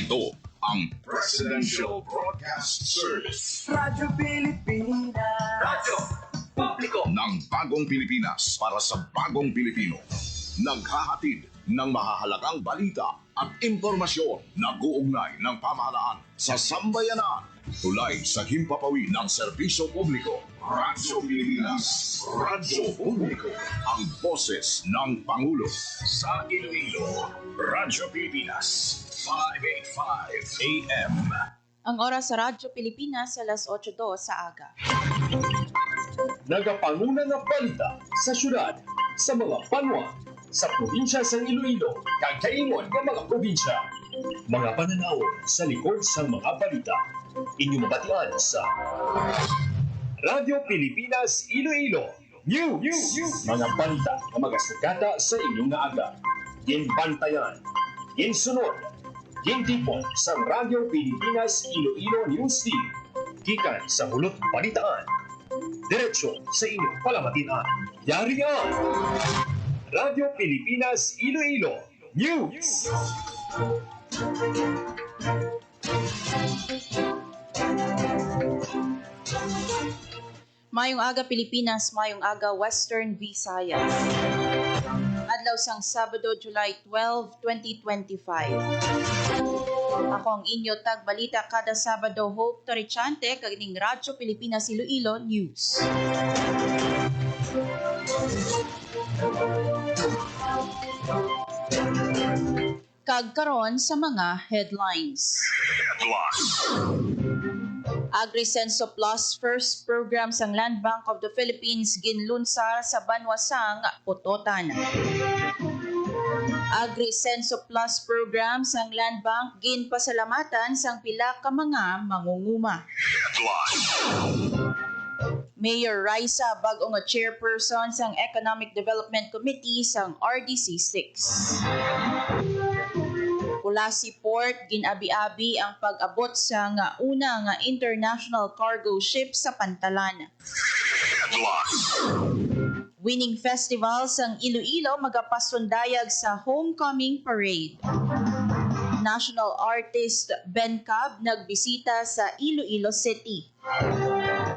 Ito ang Presidential Broadcast Service. Radyo Pilipinas. Radyo Publiko ng Bagong Pilipinas para sa Bagong Pilipino. Naghahatid ng mahahalagang balita at impormasyon na guugnay ng pamahalaan sa sambayanan. Tulay sa himpapawi ng serbisyo publiko. Radyo Pilipinas. Radyo Publiko. Ang boses ng Pangulo. Sa Iloilo, Radyo Pilipinas. 585 AM. Ang oras sa Radyo Pilipinas, alas 8:02 sa aga. Nagapanguna nga balita sa syudad, sa mga banwa, sa probinsya sa Iloilo, kagkaingon ng mga probinsya. Mga pananawon sa likod sa mga balita. Inyong mabatian sa Radyo Pilipinas Iloilo News. Mga balita na magasugata sa inyong nga aga. Ginbantayan, ginsunod, gintipon sa Radyo Pilipinas Iloilo News Team. Gikan sa hulot balitaan. Diretso sa inyong palamatian. Yari ang Radyo Pilipinas Iloilo News. Mayong aga Pilipinas, mayong aga Western Visayas. Adlaw sang Sabado, July 12, 2025. Ako ang inyo tagbalita kada Sabado, Hope Torrechante, kagning Radyo Pilipinas Iloilo News. Kagkaron sa mga headlines. AgriSenso Plus first program sang Land Bank of the Philippines ginlunsar sa Banwasang, Putotan. AgriSenso Plus program sang Land Bank ginpasalamatan sang pila ka mga mangunguma. Mayor Raisa bag-o nga chairperson sang Economic Development Committee sang RDC 6. Kulasi Port ginabi-abi ang pag-abot sa una nga international cargo ship sa Pantalan. Winning Festival sang Iloilo magapasundayag sa Homecoming Parade. National artist Ben Cab nagbisita sa Iloilo City.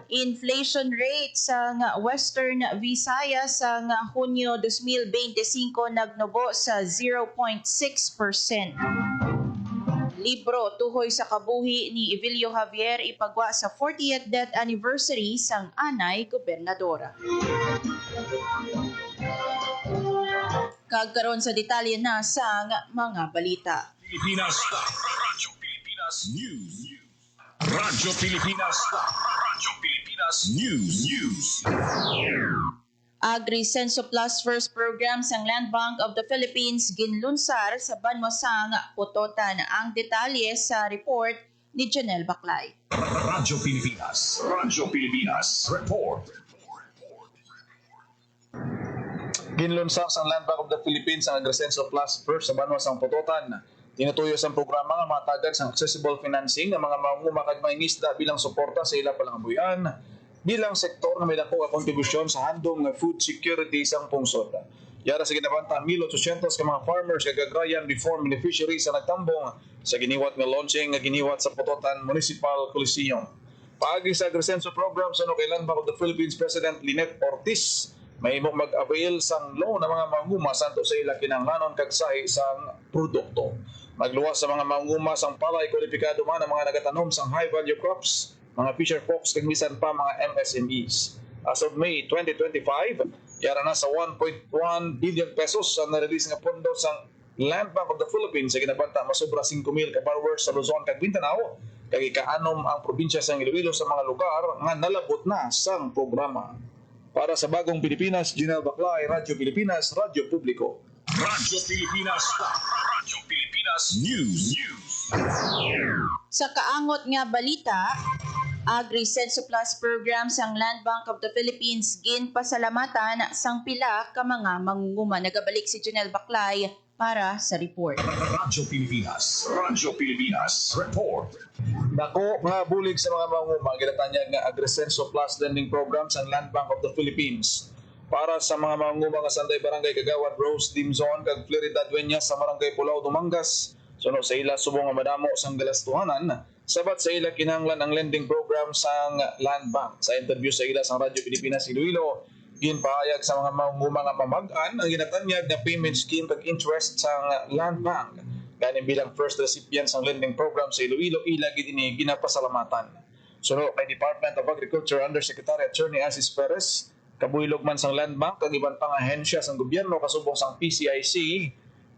Inflation rate sa Western Visayas sa Hunyo 2025 nagnubo sa 0.6%. Libro tuhoy sa kabuhi ni Evilio Javier ipagwa sa 40th death anniversary sang anay gobernadora. Kagkaron sa detalye na sang mga balita. Pilipinas. Radyo Pilipinas News. Radyo Pilipinas. Radyo Pilipinas News. AgriSenso Plus first program sang Land Bank of the Philippines ginlunsar sa Banwasang, Putotan. Ang detalye sa report ni Janelle Baclay. Radyo Pilipinas. Radyo Pilipinas. Report. Ginlunsar sa Land Bank of the Philippines ang AgriSenso Plus first sa Banwasang, Putotan. Tinutuyo sa programa nga matagad sa accessible financing ng mga mangungumag mangingisda bilang suporta sa ila palangabuyan bilang sektor nga may dako nga kontribusyon sa handom nga food security sang pungsod. Yara sa ginabanta 1,800 ka mga farmers kag agrarian reform beneficiaries sa nagtambong sa giniwat nga launching nga giniwat sa Putotan Municipal Coliseum. Paagi sa AgriSenso program sa Land Bank of the Philippines President Lynette Ortiz may mag-avail sang loan ng mga mangunguma santo sa ila kinahanglanon kag sahi sang produkto. Magluwas sa mga mangunguma sang palay kwalipikado man ang mga nagatanom sang high value crops, mga fisher folks kag bisan pa mga MSMEs. As of May 2025, yara na sa 1.1 billion pesos ang na-release nga pondo sang Land Bank of the Philippines sa ginabanta masobra 5,000 ka borrowers sa Luzon kag Mindanao kag ikaanom ang probinsya sang Iloilo sa mga lugar nga nalabot na sang programa. Para sa Bagong Pilipinas, Janelle Baclay, Radyo Pilipinas, Radyo Publiko. Radyo Pilipinas. Radyo Pilipinas News. Sa kaangot nga balita, AgriSenso Plus program sang Land Bank of the Philippines ginpasalamatan sang pila ka mga mangunguma. Nagabalik si Janelle Baclay para sa report. Radyo Pilipinas. Radyo Pilipinas. Report. Dako nga bulig sa mga mangunguma ginatanyag nga AgriSenso Plus lending program sang Land Bank of the Philippines. Para sa mga mangunguma nga sanday barangay Kagawad Rose Dimzon kag Florida Dueñas sa barangay Pulao Dumangas, Suno sa ila subong nga madamo sang galastuhanan sabat sa ila kinahanglan ang lending program sang Land Bank. Sa interview sa ila sang Radyo Pilipinas Iloilo, ginpahayag sa mga mga mamag-an ang ginatanyag na payment scheme kag interest sang Land Bank. Ganin bilang first recipient sang lending program sa Iloilo, ila gid ini ginapasalamatan. Suno kay Department of Agriculture Undersecretary Attorney Asis Perez, kabuyilog man sang Land Bank kag iban pang ahensya sang gobyerno kasubong sang PCIC,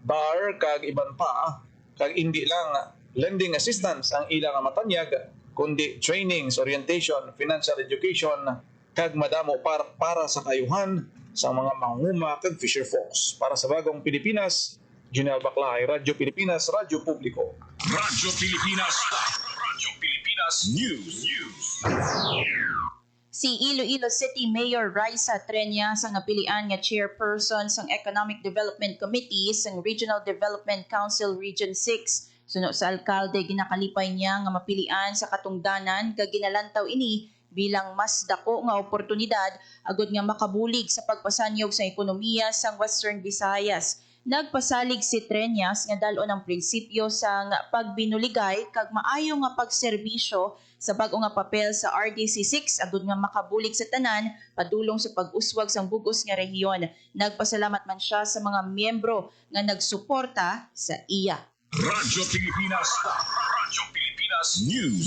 BAR kag iban pa, kag hindi lang lending assistance ang ilang matanyag kundi trainings, orientation, financial education kag madamo para sa kayuhan sa mga mangunguma kag fisher folks. Para sa Bagong Pilipinas, Junel Baclay, Radyo Pilipinas, Radyo Publiko. Radyo Pilipinas. Radyo Pilipinas News. Si Iloilo City Mayor Raisa Treñas ang napilian nga chairperson sang Economic Development Committee sang Regional Development Council Region 6. Suno sa alkalde, ginakalipay niya nga mapilian sa katungdanan kag ginalantaw ini bilang mas dako nga oportunidad agud nga makabulig sa pagpasanyog sa ekonomiya sang Western Visayas. Nagpasalig si Treñas nga dalo ng prinsipyo sang pagbinuligay kag maayo nga pagserbisyo sa bag-o nga papel sa RDC6 agud nga makabulig sa tanan padulong sa pag-uswag sang bugos nga rehiyon. Nagpasalamat man siya sa mga miyembro nga nagsuporta sa iya. Radyo Pilipinas. Radyo Pilipinas News.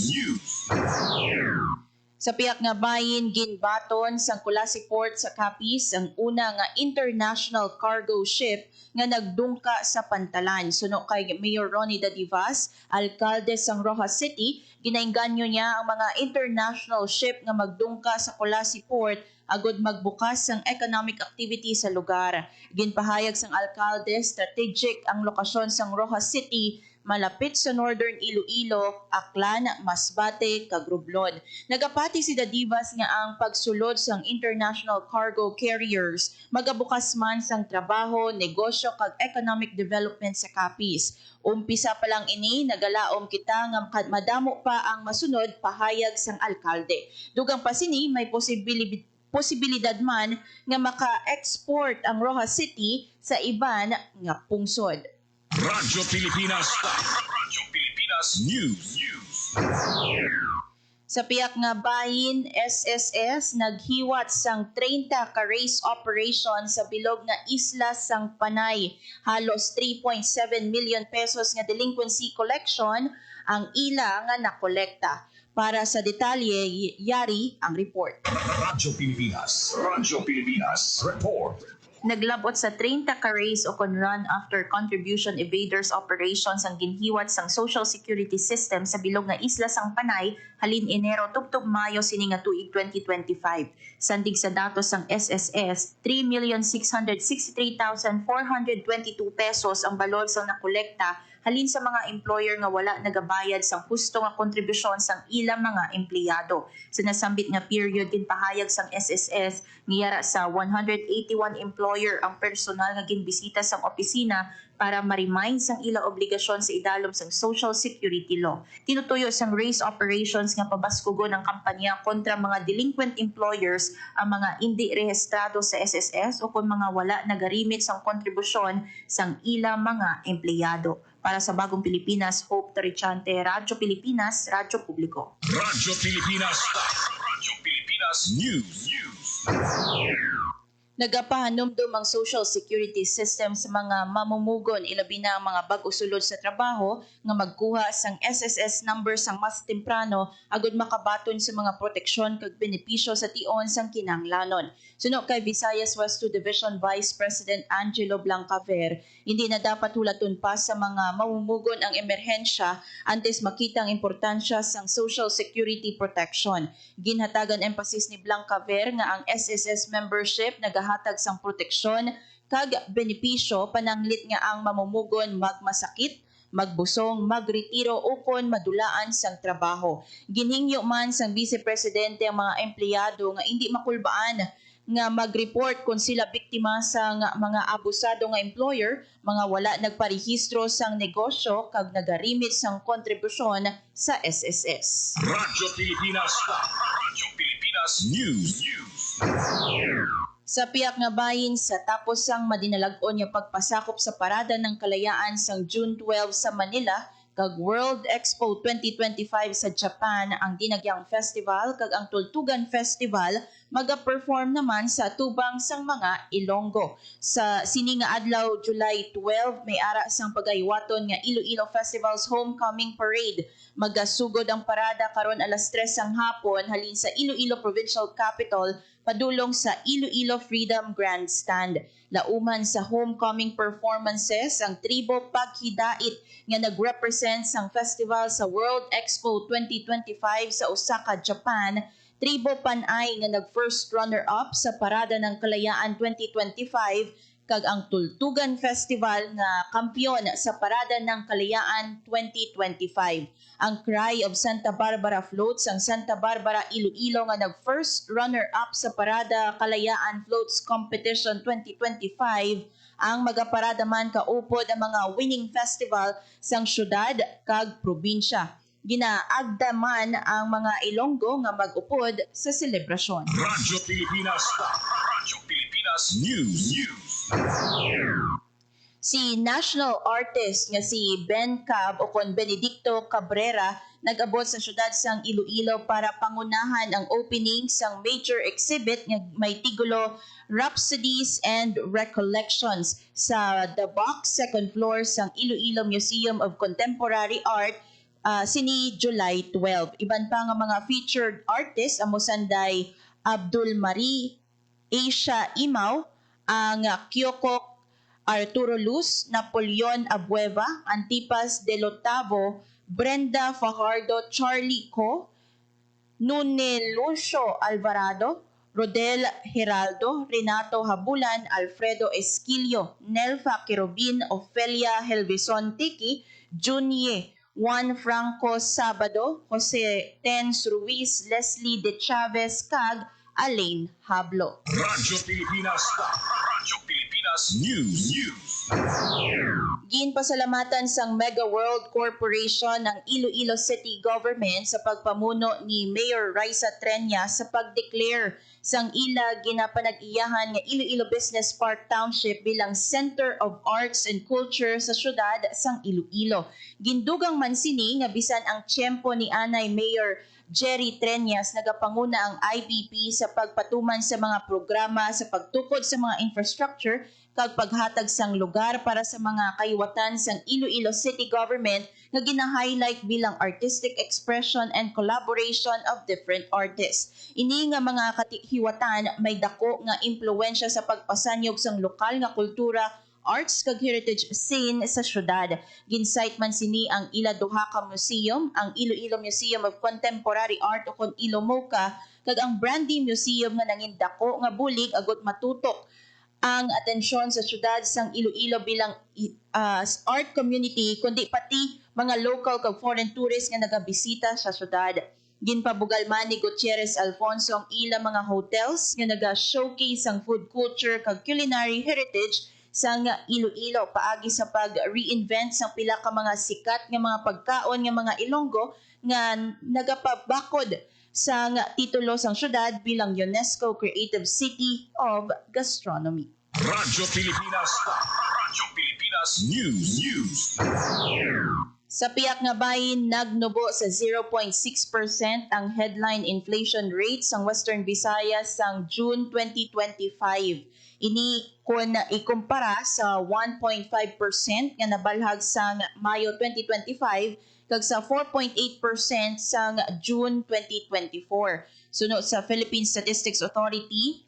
Sa piyak nga bayin, ginbaton sang Kulasi Port sa Capiz ang una nga international cargo ship nga nagdungka sa Pantalan. Suno kay Mayor Ronnie Dadivas, alkalde sang Rojas City, ginainganyo niya ang mga international ship nga magdungka sa Kulasi Port agud magbukas sang economic activity sa lugar. Ginpahayag sang alkalde, strategic ang lokasyon sang Rojas City, malapit sa Northern Iloilo, Aklan, Masbate, kag Romblon. Nagapati si Dadivas nga ang pagsulod sang international cargo carriers magabukas man sang trabaho, negosyo kag economic development sa Capiz. Umpisa pa lang ini, nagalaom kita nga madamo pa ang masunod, pahayag sang alkalde. Dugang pa sini may posibilidad man nga maka-export ang Rojas City sa iban nga pungsod. Radyo Pilipinas. Radyo Pilipinas News. Sa piyak nga bayin, SSS naghiwat sang 30 ka race operation sa bilog nga isla sang Panay. Halos 3.7 million pesos nga delinquency collection ang ila nga nakolekta. Para sa detalye, yari ang report. Radyo Pilipinas. Radyo Pilipinas Report. Naglabot sa 30 ka raise o run after contribution evaders operations ang ginhiwat sang Social Security System sa bilog nga isla sang Panay halin Enero tubtob Mayo sini nga tuig 2025. Sandig sa datos sang SSS, 3,663,422 pesos ang balor sang nakolekta halin sa mga employer nga wala nagabayad sang husto nga kontribusyon sang ilang mga empleyado. Sa nasambit nga period ginpahayag sang SSS ngiyara sa 181 employer ang personal nga ginbisita sang opisina para ma-remind sang ila obligasyon sa idalom sang Social Security Law. Tinutuyo sang race operations nga pabaskugon ng kampanya kontra mga delinquent employers ang mga hindi rehistrado sa SSS o kung mga wala nagarimit sang kontribusyon sang ila mga empleyado. Para sa Bagong Pilipinas, Hope Torichante, Radyo Pilipinas, Radyo Publiko. Radyo Pilipinas. Radyo Pilipinas News. Nagapahanumdum ang Social Security System sa mga mamumugon ilabi na ang mga bag-o sulod sa trabaho nga magkuha sang SSS number sang mas temprano agud makabaton sa mga proteksyon kag benepisyo sa tion sang kinahanglanon. Suno kay Visayas West 2 Division Vice President Angelo Blancaver, hindi na dapat hulaton pa sa mga mamumugon ang emerhensya antes makita ang importansya sang Social Security protection. Ginhatagan emphasis ni Blancaver nga ang SSS membership nagahatag sang proteksyon kag benepisyo pananglit nga ang mamumugon magmasakit, magbusong, magretiro o kon madulaan sang trabaho. Ginhingyo man sang Vice Presidente ang mga empleyado nga hindi makulbaan nga mag-report kung sila biktima sa mga abusado nga employer, mga wala nagparehistro sang negosyo kag nagarimit sang kontribusyon sa SSS. Radyo Pilipinas. Radyo Pilipinas News. Sa piyak nga bahin sa tapos sang madinalag-on nga pagpasakop sa Parada ng Kalayaan sang June 12 sa Manila kag World Expo 2025 sa Japan ang Dinagyang Festival kag ang Tultugan Festival maga-perform naman sa tubang sang mga Ilonggo. Sa sini nga adlaw July 12 may ara sang pagaywaton nga Iloilo Festival's Homecoming Parade. Magasugod ang parada karon alas 3 sang hapon halin sa Iloilo Provincial Capital padulong sa Iloilo Freedom Grandstand. Lauman sa homecoming performances ang tribo paghidait nga nagrepresent sang festival sa World Expo 2025 sa Osaka, Japan. Tribo Panay nga nag-first runner-up sa Parada ng Kalayaan 2025 kag ang Tultugan Festival nga kampyon sa Parada ng Kalayaan 2025. Ang Cry of Santa Barbara Floats ang Santa Barbara, Iloilo nga nag-first runner-up sa Parada Kalayaan Floats Competition 2025 ang magaparada man kaupod ang mga winning festival sang syudad kag probinsya. Ginaagda man ang mga Ilonggo nga mag-upod sa selebrasyon. Radyo Pilipinas. Radyo Pilipinas News. Si national artist nga si Ben Cab o kon Benedicto Cabrera nag-abot sa syudad sang Iloilo para pangunahan ang opening sang major exhibit nga may tigulo Rhapsodies and Recollections sa The Box, second floor sang Iloilo Museum of Contemporary Art sini July 12. Iban pa nga mga featured artists amo sanday Abdul Marie, Asia Imaw, ang Kyoko Arturo Luz, Napoleon Abueva, Antipas de Lotavo, Brenda Fajardo, Charlie Co, Nune Lucio Alvarado, Rodel Heraldo, Renato Habulan, Alfredo Esquilio, Nelfa Quirobin, Ofelia Helvison Tiki, Junie Juan Franco Sabado, Jose Tens Ruiz, Leslie De Chavez Cag, Alain Hablo. Radyo Pilipinas. Radyo Pilipinas News. Ginpasalamatan sang Mega World Corporation ng Iloilo City Government sa pagpamuno ni Mayor Raisa Trenya sa pag-declare sang ila ginapanag-iyahan nga Iloilo Business Park Township bilang Center of Arts and Culture sa syudad sang Iloilo. Gindugang man sini nga bisan ang tiyempo ni Anay Mayor Jerry Trenyas nagapanguna ang IBP sa pagpatuman sa mga programa sa pagtukod sa mga infrastructure kag paghatag sang lugar para sa mga kayuwatan sang Iloilo City Government nga gina-highlight bilang artistic expression and collaboration of different artists. Ini nga mga katihiwatan may dako nga impluwensya sa pagpasanyog sang lokal nga kultura, arts kag heritage scene sa syudad. Ginsite man sini ang ila duha ka museum, ang Iloilo Museum of Contemporary Art o kon ILOMOCA kag ang Brandy Museum nga nangindako nga bulig agot matutok ang atensyon sa syudad sang Iloilo bilang art community kundi pati mga local kag foreign tourists nga nagabisita sa syudad. Ginpabugal man ni Gutierrez Alfonso ang ila mga hotels nga naga-showcase ang food culture kag culinary heritage sang Iloilo paagi sa pag-reinvent sang pila ka mga sikat nga mga pagkaon nga mga Ilonggo nga nagapabakod sang titulo sang syudad bilang UNESCO Creative City of Gastronomy. Radyo Pilipinas. Radyo Pilipinas News. Sa piyak nga bahin, nagnubo sa 0.6% ang headline inflation rate sang Western Visayas sang June 2025. Ini kung ikumpara sa 1.5% nga nabalhag sang Mayo 2025 kag sa 4.8% sang June 2024. Sunod sa Philippine Statistics Authority,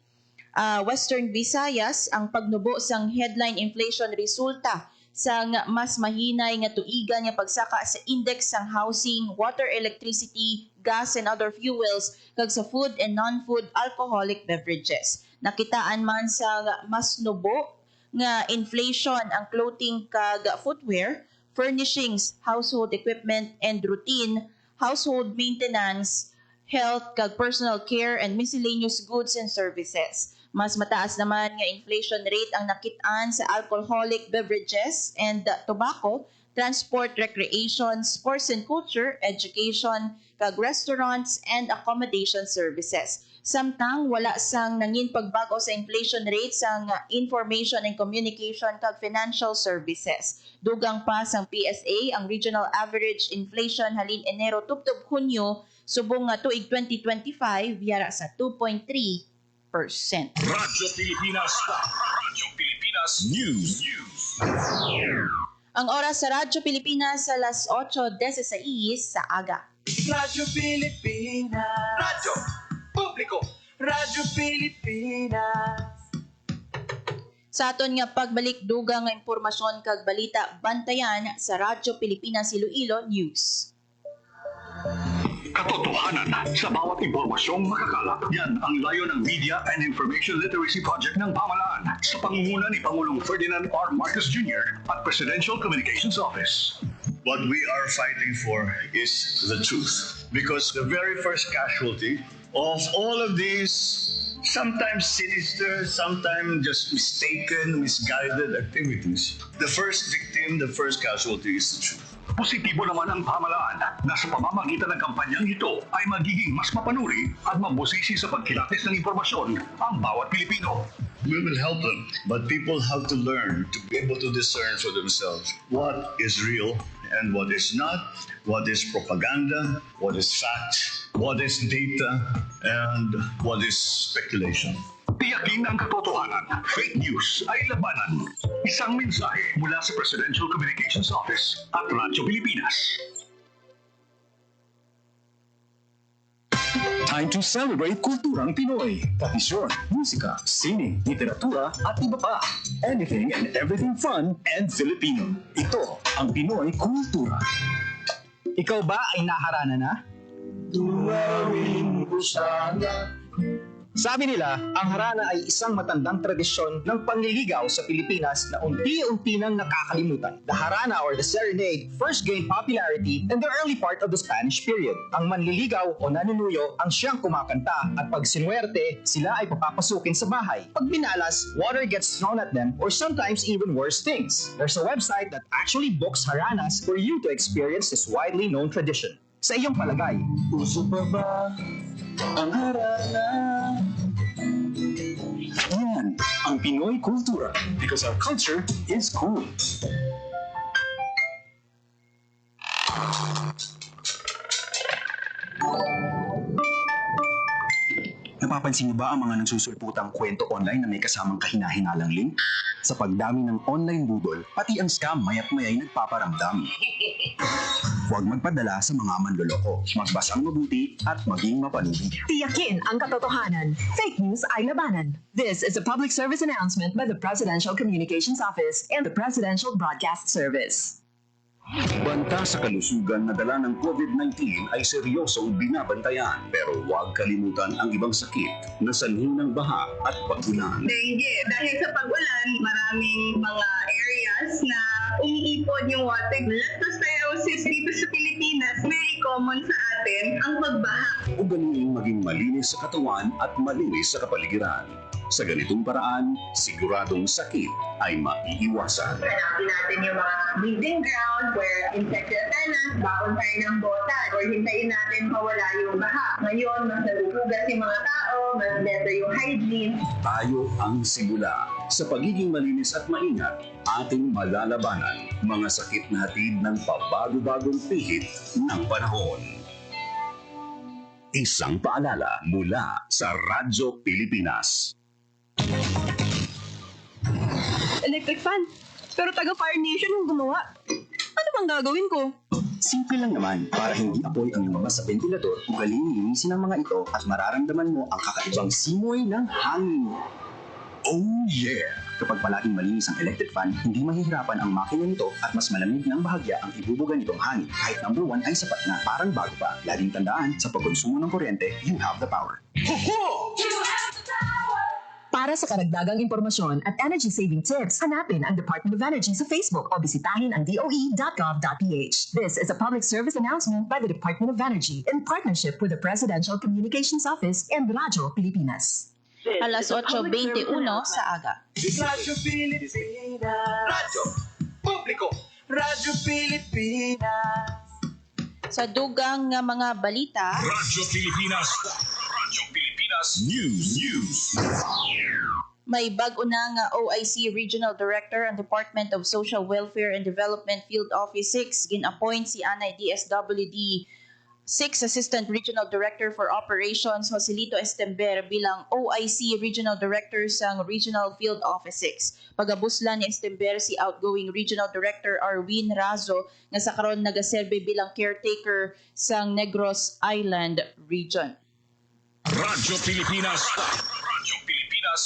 Western Visayas ang pagnubo sang headline inflation resulta sang mas mahinay nga tuigan nga pagsaka sa index sang housing, water, electricity, gas and other fuels kag sa food and non-food alcoholic beverages. Nakitaan man sa mas nubo nga inflation ang clothing kag footwear, furnishings, household equipment and routine, household maintenance, health kag personal care and miscellaneous goods and services. Mas mataas naman nga inflation rate ang nakitaan sa alcoholic beverages and tobacco, transport, recreation, sports and culture, education, kag restaurants and accommodation services. Samtang wala sang nangin pagbago sa inflation rate sang Information and Communication kag Financial Services. Dugang pa sang PSA ang regional average inflation halin Enero tubtob Hunyo subong nga tuig 2025 yara sa 2.3%. Radyo Pilipinas. Radyo Pilipinas News. Ang oras sa Radyo Pilipinas sa alas 8:16 sa aga. Radyo Pilipinas. Radyo Publiko. Radyo Pilipinas. Sa aton nga pagbalik dugang nga impormasyon kag balita bantayan sa Radyo Pilipinas Iloilo News. Katotohanan sa bawat impormasyong makakalap. Yan ang layo ng Media and Information Literacy Project ng pamahalaan sa pangunguna ni Pangulong Ferdinand R. Marcos Jr. at Presidential Communications Office. What we are fighting for is the truth. Because the very first casualty of all of these sometimes sinister, sometimes just mistaken, misguided activities, the first victim, the first casualty is the truth. Positibo naman ang pamahalaan na sa pamamagitan ng kampanyang ito ay magiging mas mapanuri at mabusisi sa pagkilatis ng impormasyon ang bawat Pilipino. We will help them, but people have to learn to be able to discern for themselves what is real and what is not, what is propaganda, what is fact, what is data, and what is speculation. Tiyakin ang katotohanan. Fake news ay labanan. Isang mensahe mula sa Presidential Communications Office at Radyo Pilipinas. Time to celebrate kulturang Pinoy. Tradisyon, musika, sining, literatura, at iba pa. Anything and everything fun and Filipino. Ito ang Pinoy Kultura. Ikaw ba ay naharana na? Tuwawin ko sana. Sabi nila, ang harana ay isang matandang tradisyon ng panliligaw sa Pilipinas na unti-unti nang nakakalimutan. The harana or the serenade first gained popularity in the early part of the Spanish period. Ang manliligaw o nanunuyo ang siyang kumakanta at pag sinuwerte, sila ay papapasukin sa bahay. Pag binalas, water gets thrown at them or sometimes even worse things. There's a website that actually books haranas for you to experience this widely known tradition. Sa iyong palagay, Puso pa ba ang harana? Yan ang Pinoy Kultura because our culture is cool. Napapansin niyo ba ang mga nagsusulputang kwento online na may kasamang kahina-hinalang link? Sa pagdami ng online budol, pati ang scam maya't-maya'y nagpaparamdam. Huwag magpadala sa mga manloloko. Magbasang mabuti at maging mapanuri. Tiyakin ang katotohanan. Fake news ay labanan. This is a public service announcement by the Presidential Communications Office and the Presidential Broadcast Service. Banta sa kalusugan na dala ng COVID-19 ay seryosong binabantayan. Pero huwag kalimutan ang ibang sakit na sanhi ng baha at pag-ulan. Dengue. Dahil sa pag-ulan, maraming mga areas na umiipon yung water. Leptospirosis dito sa Pilipinas, very common sa atin ang pagbaha. Ugaling maging malinis sa katawan at malinis sa kapaligiran. Sa ganitong paraan, siguradong sakit ay maiiwasan. Hanapin natin yung mga breeding ground where infected tenants, baon tayo ng botan, or hintayin natin mawala yung baha. Ngayon, mas naguhugas yung mga tao, mas better yung hygiene. Tayo ang simula. Sa pagiging malinis at maingat, ating malalabanan mga sakit na hatid ng pabago-bagong pihit ng panahon. Isang paalala mula sa Radyo Pilipinas. Electric fan. Pero taga Fire Nation yung gumawa. Ano bang gagawin ko? simple lang naman. Para hindi apoy ang lumabas sa ventilador, ugaling linisin ang mga ito at mararamdaman mo ang kakaibang simoy ng hangin. Oh yeah! Kapag palaging malinis ang electric fan, hindi mahihirapan ang makina nito at mas malamig ng bahagya ang ibubuga nitong hangin. Kahit number 1 ay sapat na, parang bago pa. Laging tandaan, sa pagkonsumo ng kuryente, you have the power. Para sa karagdagang impormasyon at energy-saving tips, hanapin ang Department of Energy sa Facebook o bisitahin ang doe.gov.ph. This is a public service announcement by the Department of Energy in partnership with the Presidential Communications Office and Radyo Pilipinas. Alas 8:21 sa aga. Radyo Pilipinas. Radyo Publiko. Radyo Pilipinas. Sa dugang nga mga balita, Radyo Pilipinas. Radyo Pilipinas Pilipinas News. May bag-o na nga OIC Regional Director ang Department of Social Welfare and Development Field Office 6. Gin-appoint si Anay DSWD 6 Assistant Regional Director for Operations Joselito Estember bilang OIC Regional Director sang Regional Field Office 6. Pagabuslan ni Estember si outgoing Regional Director Arwin Razo nga sa karon nagaserbe bilang caretaker sang Negros Island Region. Radyo Pilipinas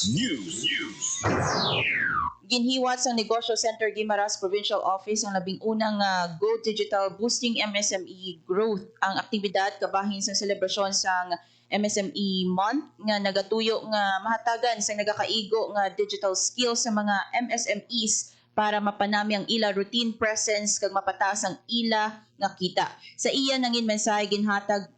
News. Ginhiwat sa Negosyo Center Guimaras Provincial Office ang labing unang Go Digital Boosting MSME Growth. Ang aktibidad kabahin sa selebrasyon sang MSME Month nga nagatuyo nga mahatagan sa nagakaigo nga digital skills sa mga MSMEs para mapanami ang ila routine presence kag mapataas ang ila nga kita. Sa iya nangin mensahe ginhatag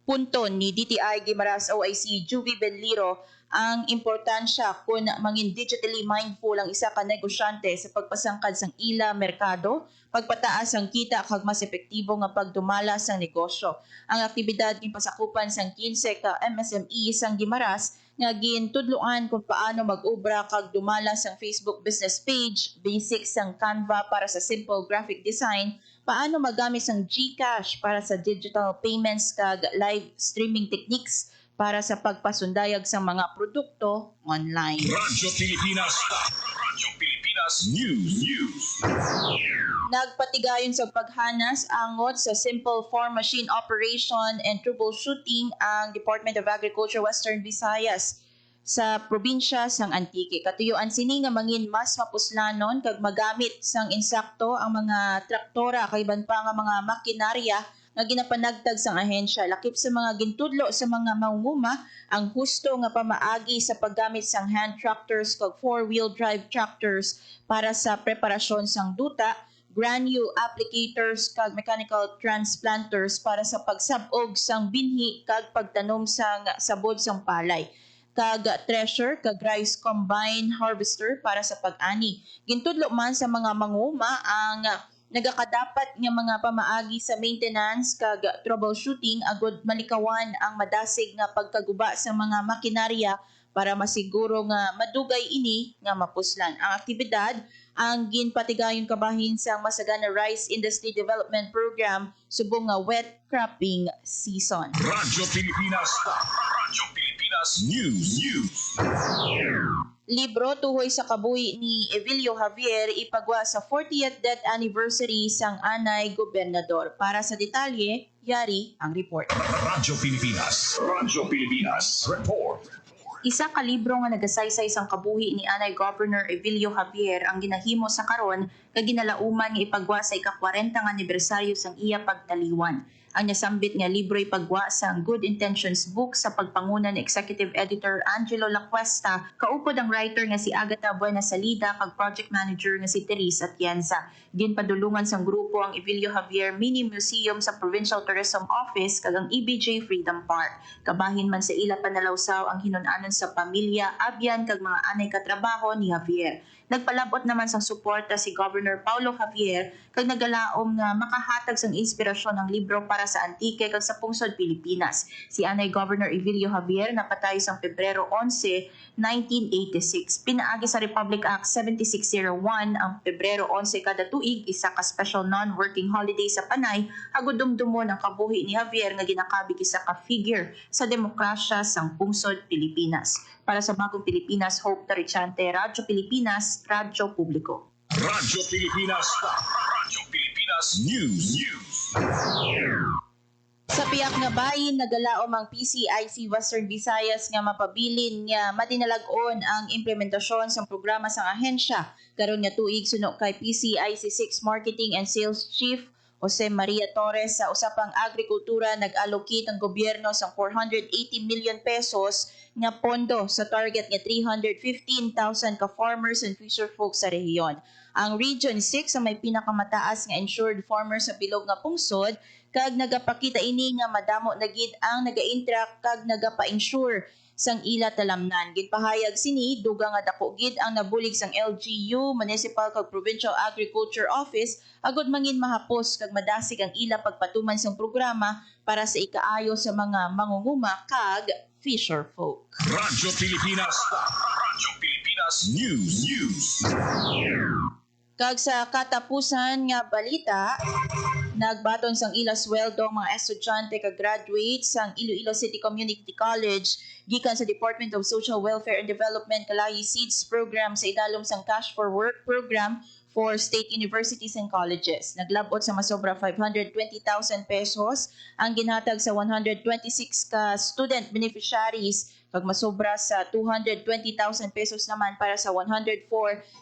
punto ni DTI Guimaras OIC Juvie Benliro ang importansya kung mangin digitally mindful ang isa ka negosyante sa pagpasangkad sang ila merkado, pagpataas ang kita kag mas epektibo nga pagdumala sang negosyo. Ang aktibidad ginpasakupan sang 15 ka MSME sang Guimaras nga gintudloan kung paano mag-obra kag dumala sang Facebook business page, basics sang Canva para sa simple graphic design, paano magamit sang GCash para sa digital payments kag live streaming techniques para sa pagpasundayag sa mga produkto online. Radyo Pilipinas News. Nagpatigayon sa paghanas angot sa simple farm machine operation and troubleshooting ang Department of Agriculture Western Visayas sa probinsya sang Antique. Katuyuan sini nga mangin mas mapuslanon kag magamit sang insakto ang mga traktora kay ban pa nga mga makinarya nga ginapanagtag sang ahensya. Lakip sa mga gintudlo sa mga mangunguma ang husto nga pamaagi sa paggamit sang hand tractors kag four-wheel drive tractors para sa preparasyon sang duta, granule applicators kag mechanical transplanters para sa pagsabog sang binhi kag pagtanom sang sabod sang palay, kag thresher kag rice combine harvester para sa pag-ani. Gintudlo man sa mga manguma ang nagakadapat nga mga pamaagi sa maintenance kag troubleshooting agud malikawan ang madasig nga pagkaguba sa mga makinarya para masiguro nga madugay ini nga mapuslan. Ang aktibidad ang ginpatigayon kabahin sa Masagana Rice Industry Development Program subong nga wet cropping season. Radyo Pilipinas News. Libro tuhoy sa kabuhi ni Evilio Javier ipagwa sa 40th death anniversary sang Anay Gobernador. Para sa detalye, Yari ang report. Radyo Pilipinas Report. Isa ka libro nga nagasaysay sang kabuhi ni Anay Governor Evilio Javier ang ginahimo sa karon kag ginalauman nga ipagwa sa ika-40 nga anibersaryo sang iya pagtaliwan. Ang nasambit nga libro ipagwa sa Good Intentions Book sa pagpanguna ni Executive Editor Angelo Lacuesta, kaupod ang writer nga si Agatha Buena Salida kag project manager nga si Therese Atienza. Ginpadulungan sang grupo ang Evilio Javier Mini Museum sa Provincial Tourism Office kag ang EBJ Freedom Park. Kabahin man sa ila panalawsaw ang hinun-anon sa pamilya, abyan kag mga anay katrabaho ni Javier. Nagpalabot naman sang suporta si Governor Paulo Javier kag nagalaom nga makahatag sang inspirasyon ng libro para sa Antique kag sa pungsod Pilipinas. Si Anay Governor Evilio Javier napatay sang Pebrero 11, 1986. Pinaagi sa Republic Act 7601 ang Pebrero 11 kada tuig, isa ka special non-working holiday sa Panay, agud dumdumon ang kabuhi ni Javier nga ginakabig isa ka figure sa demokrasya sang pungsod Pilipinas. Para sa Bagong Pilipinas, Hope Tarichante, Radyo Pilipinas, Radyo Publiko. Radyo Pilipinas News. Sa piyak nga bayin, nagalaom ang PCIC Western Visayas nga mapabilin nga madinalag-on ang implementasyon sa programa sa ahensya. Karon nga tuig suno kay PCIC 6 Marketing and Sales Chief Jose Maria Torres sa usapang agrikultura nag-allocate ang gobyerno sa 480 million pesos nga pondo sa target nga 315,000 ka farmers and fisherfolk sa rehiyon. Ang Region 6 ang may pinakamataas nga insured farmers sa bilog nga pungsod kag nagapakita ini nga madamo na gid ang naga-interact kag nagapa-insure sang ila talamnan. Ginpahayag sini dugang nga dako gid ang nabulig sang LGU Municipal kag Provincial Agriculture Office agud mangin mahapos kag madasig ang ila pagpatuman sang programa para sa ikaayo sa mga mangunguma kag fisher folk. Radyo Pilipinas. Radyo Pilipinas News. Kag sa katapusan nga balita, nagbaton sang ila sweldo ang mga estudyante kag graduates sang Iloilo City Community College gikan sa Department of Social Welfare and Development Kalahi Seeds Program sa idalom sang Cash for Work Program for state universities and colleges. Naglabot sa masobra 520,000 pesos ang ginhatag sa 126 ka student beneficiaries kag masobra sa 220,000 pesos naman para sa 104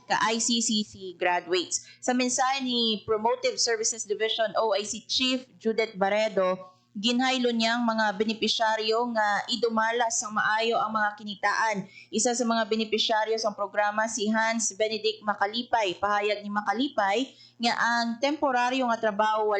ka ICCC graduates. Sa mensahe ni Promotive Services Division OIC Chief Judith Barredo, ginhaylo niyang mga benepisyaryo nga idumala sang maayo ang mga kinitaan. Isa sa mga benepisyaryo sa programa si Hans Benedict Makalipay. Pahayag ni Makalipay nga ang temporaryo nga trabaho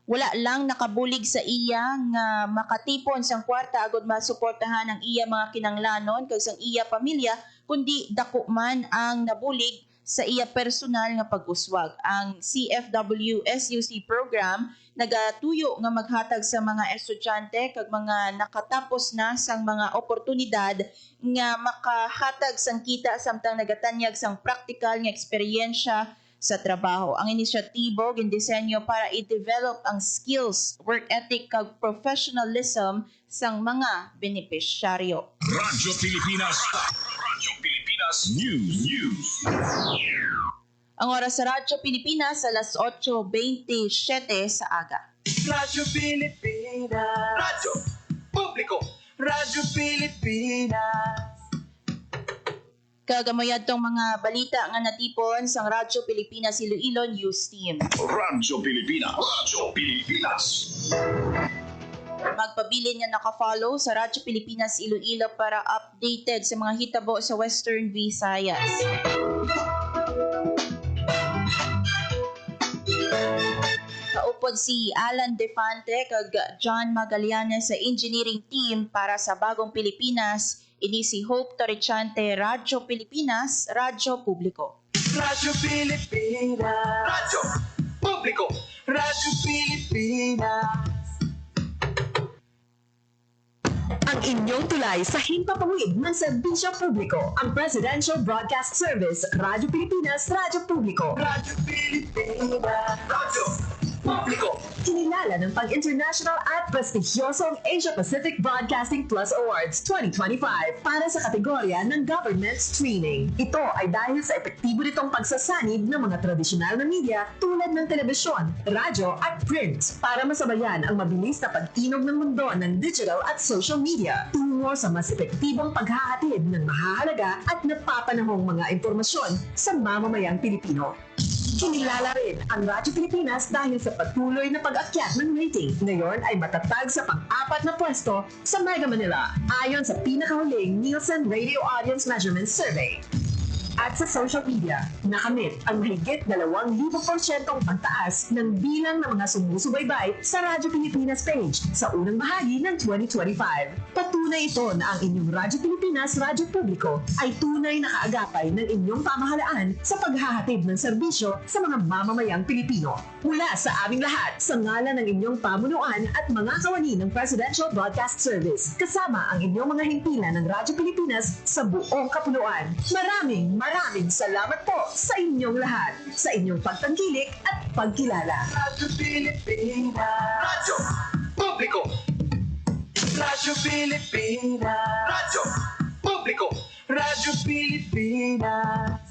wala lang nakabulig sa iya nga makatipon sang kwarta agud masuportahan ang iya mga kinanglanon kag sang iya pamilya, kundi dako man ang nabulig sa iya personal nga pag-uswag. Ang CFW SUC program nagatuyo nga maghatag sa mga estudyante kag mga nakatapos na sang mga oportunidad nga makahatag sang kita samtang nagatanyag sang practical nga eksperyensya sa trabaho. Ang inisyatibo gindisenyo para i-develop ang skills, work ethic kag professionalism sang mga benepisyaryo. Radyo Pilipinas. Radyo Pilipinas News. Ang oras sa Radyo Pilipinas alas 8:27 sa aga. Radyo Pilipinas. Radyo Publiko. Radyo Pilipinas. Kagamayad tong mga balita nga natipon sang Radyo Pilipinas Iloilo News Team. Radyo Pilipinas. Radyo Pilipinas. Magpabilin nga nakafollow sa Radyo Pilipinas Iloilo para updated sa mga hitabo sa Western Visayas. Kaupod si Alan Defante kag John Magallanes sa engineering team para sa Bagong Pilipinas. Ini si Hope Torrechante, Radyo Pilipinas, Radyo Publiko. Radyo Pilipinas. Radyo Publiko. Radyo Pilipinas. Ang inyong tulay sa himpapawid ng serbisyo publiko, ang Presidential Broadcast Service, Radyo Pilipinas, Radyo Publiko. Radyo Pilipinas. Radyo Publiko. Kinilala ng pang-international at prestigyosong Asia Pacific Broadcasting Plus Awards 2025 para sa kategorya ng Government Streaming. Ito ay dahil sa epektibo nitong pagsasanib ng mga tradisyonal na media tulad ng telebisyon, radyo at print para masabayan ang mabilis na pagtinog ng mundo ng digital at social media tungo sa mas epektibong paghahatid ng mahahalaga at napapanahong mga impormasyon sa mamamayang Pilipino. Kinilala rin ang Radyo Pilipinas dahil sa patuloy na pag-akyat ng rating. Ngayon ay matatag sa pang-apat na pwesto sa Mega Manila ayon sa pinakahuling Nielsen Radio Audience Measurement Survey. At sa social media, nakamit ang mahigit 2,000% pagtaas ng bilang ng mga sumusubaybay sa Radyo Pilipinas page sa unang bahagi ng 2025. Patunay ito na ang inyong Radyo Pilipinas Radyo Publiko ay tunay na kaagapay ng inyong pamahalaan sa paghahatid ng serbisyo sa mga mamamayang Pilipino. Mula sa aming lahat, sa ngalan ng inyong pamunuan at mga kawani ng Presidential Broadcast Service, kasama ang inyong mga himpilan ng Radyo Pilipinas sa buong kapuluan. Maraming salamat po sa inyong lahat, sa inyong pagtangkilik at pagkilala. Radyo Pilipinas. Radyo Publiko. Radyo Pilipinas. Radyo Publiko. Radyo Pilipinas.